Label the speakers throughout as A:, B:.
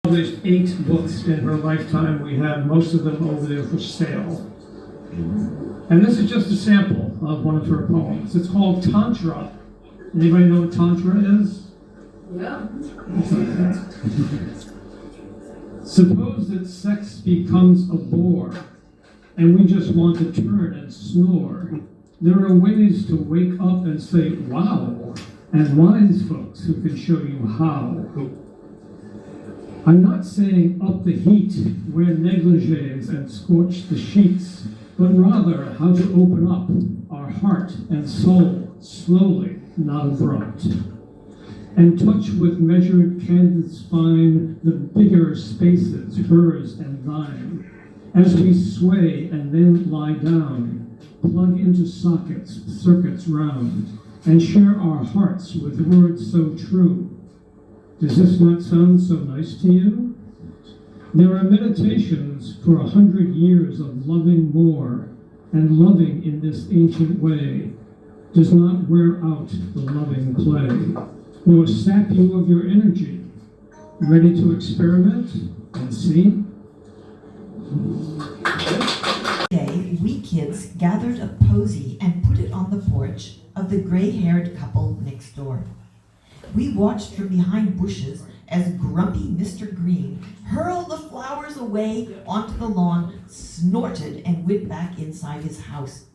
A: Published 8 books in her lifetime. We have most of them over there for sale. And this is just a sample of one of her poems. It's called Tantra. Anybody know what Tantra is?
B: Yeah.
A: Suppose that sex becomes a bore, and we just want to turn and snore. There are ways to wake up and say, wow, and wise folks who can show you how. I'm not saying up the heat, wear negligees and scorch the sheets, but rather how to open up our heart and soul slowly, not abrupt, and touch with measured candid spine the bigger spaces, hers and thine, as we sway and then lie down, plug into sockets, circuits round, and share our hearts with words so true. Does this not sound so nice to you? There are meditations for 100 years of loving more, and loving in this ancient way does not wear out the loving play, nor sap you of your energy. Ready to experiment and see?
C: Today, we kids gathered a posy and put it on the porch of the gray-haired couple next door. We watched from behind bushes as grumpy Mr. Green hurled the flowers away onto the lawn, snorted, and went back inside his house.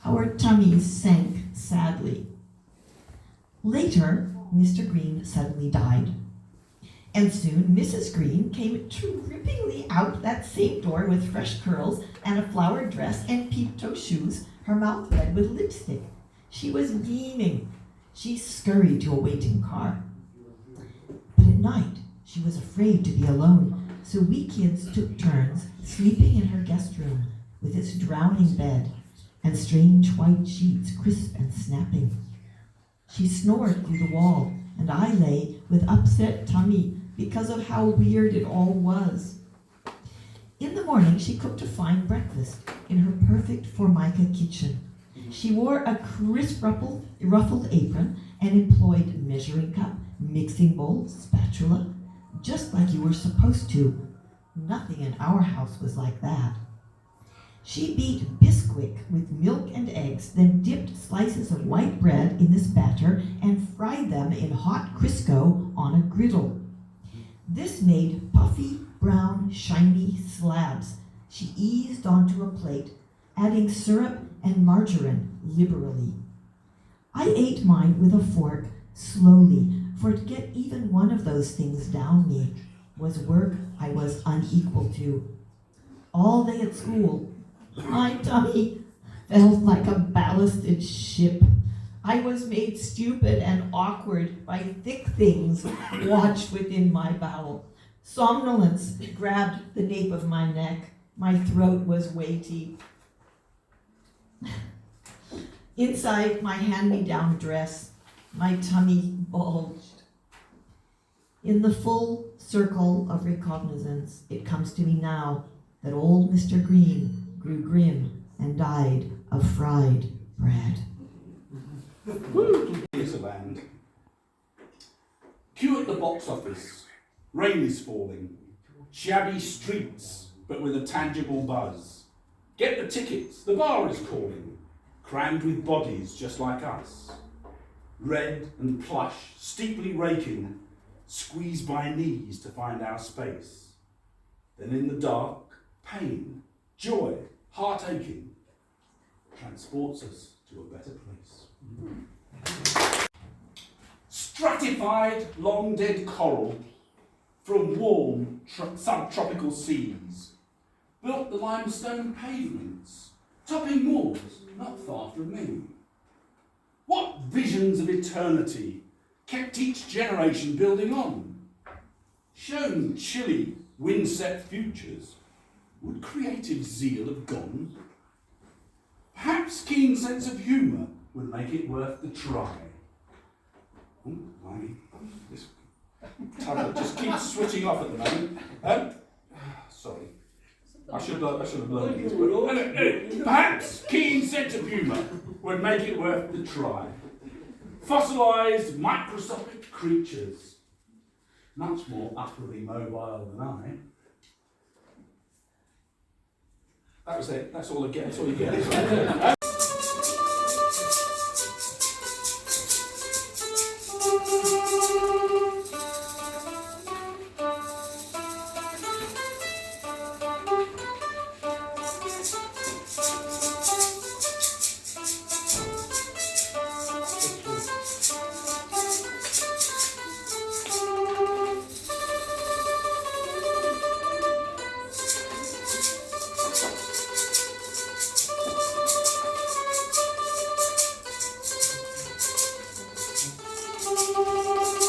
C: Our tummies sank sadly. Later, Mr. Green suddenly died. And soon Mrs. Green came trippingly out that same door with fresh curls and a flowered dress and peep-toe shoes, her mouth red with lipstick. She was beaming. She scurried to a waiting car. But at night, she was afraid to be alone, so we kids took turns sleeping in her guest room with its drowning bed and strange white sheets, crisp and snapping. She snored through the wall, and I lay with upset tummy because of how weird it all was. In the morning, she cooked a fine breakfast in her perfect Formica kitchen. She wore a crisp ruffled apron and employed measuring cup, mixing bowl, spatula, just like you were supposed to. Nothing in our house was like that. She beat Bisquick with milk and eggs, then dipped slices of white bread in this batter and fried them in hot Crisco on a griddle. This made puffy, brown, shiny slabs. She eased onto a plate, adding syrup and margarine liberally. I ate mine with a fork, slowly, for to get even one of those things down me was work I was unequal to. All day at school, my tummy felt like a ballasted ship. I was made stupid and awkward by thick things lodged within my bowel. Somnolence grabbed the nape of my neck. My throat was weighty. Inside my hand-me-down dress, my tummy bulged. In the full circle of recognizance, it comes to me now that old Mr. Green grew grim and died of fried bread.
D: Land. Queue at the box office. Rain is falling. Shabby streets, but with a tangible buzz. Get the tickets, the bar is calling. Crammed with bodies just like us. Red and plush, steeply raking, squeezed by knees to find our space. Then in the dark, pain, joy, heart aching, transports us to a better place. Stratified, long dead coral from warm subtropical seas built the limestone pavements, topping moors not far from me. What visions of eternity kept each generation building on? Shown chilly, wind-set futures, would creative zeal have gone? Perhaps keen sense of humour would make it worth the try. This tablet just keeps switching off at the moment. Sorry. I should have learned this. Perhaps keen sense of humour would make it worth the try. Fossilised, microscopic creatures, much more utterly mobile than I. That was it. That's all I get. That's all you get.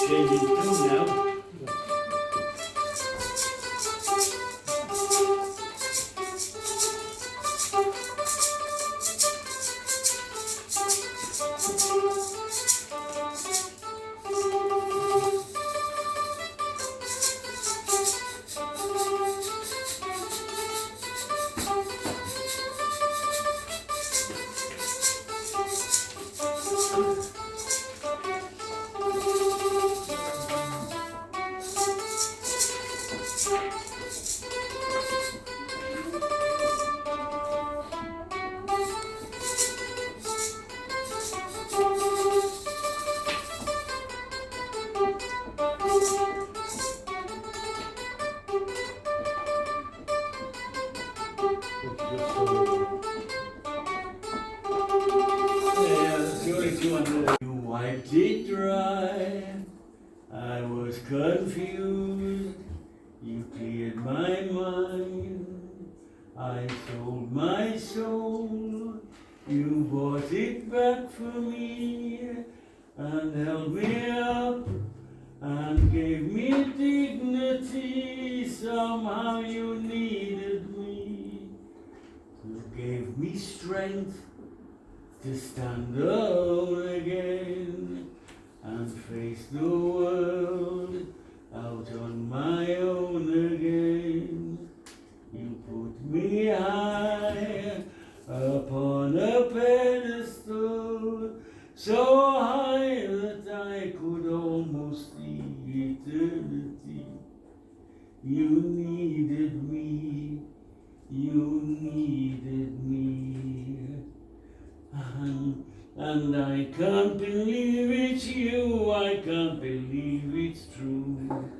B: Changing tune now. You wiped it dry, I was confused, you cleared my mind, I sold my soul, you bought it back for me, and held me up, and gave me dignity, somehow you needed me, you gave me strength, to stand alone again and face the world out on my own again. You put me high upon a pedestal, so high that I could almost see eternity. You needed me, you needed me. And I can't believe it's you, I can't believe it's true.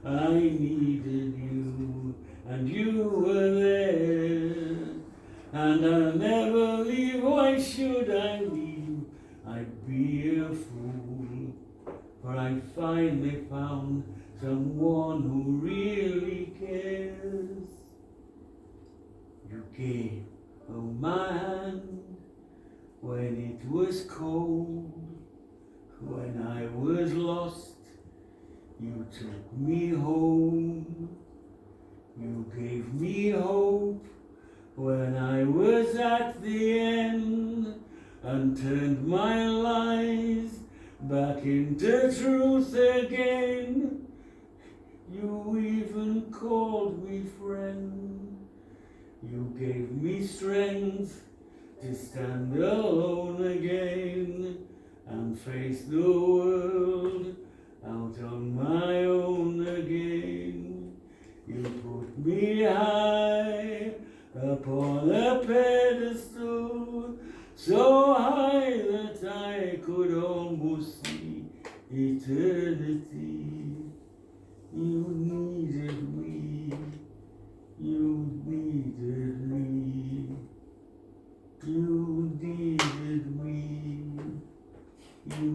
B: I needed you, and you were there. And I'll never leave, why should I leave? I'd be a fool, for I finally found someone who really cares. You gave my hand when it was cold, when I was lost, you took me home. You gave me hope when I was at the end, and turned my lies back into truth again. You even called me friend. You gave me strength to stand alone again and face the world out on my own again. You put me high upon a pedestal, so high that I could almost see eternity. You needed me, you needed me. You needed me, you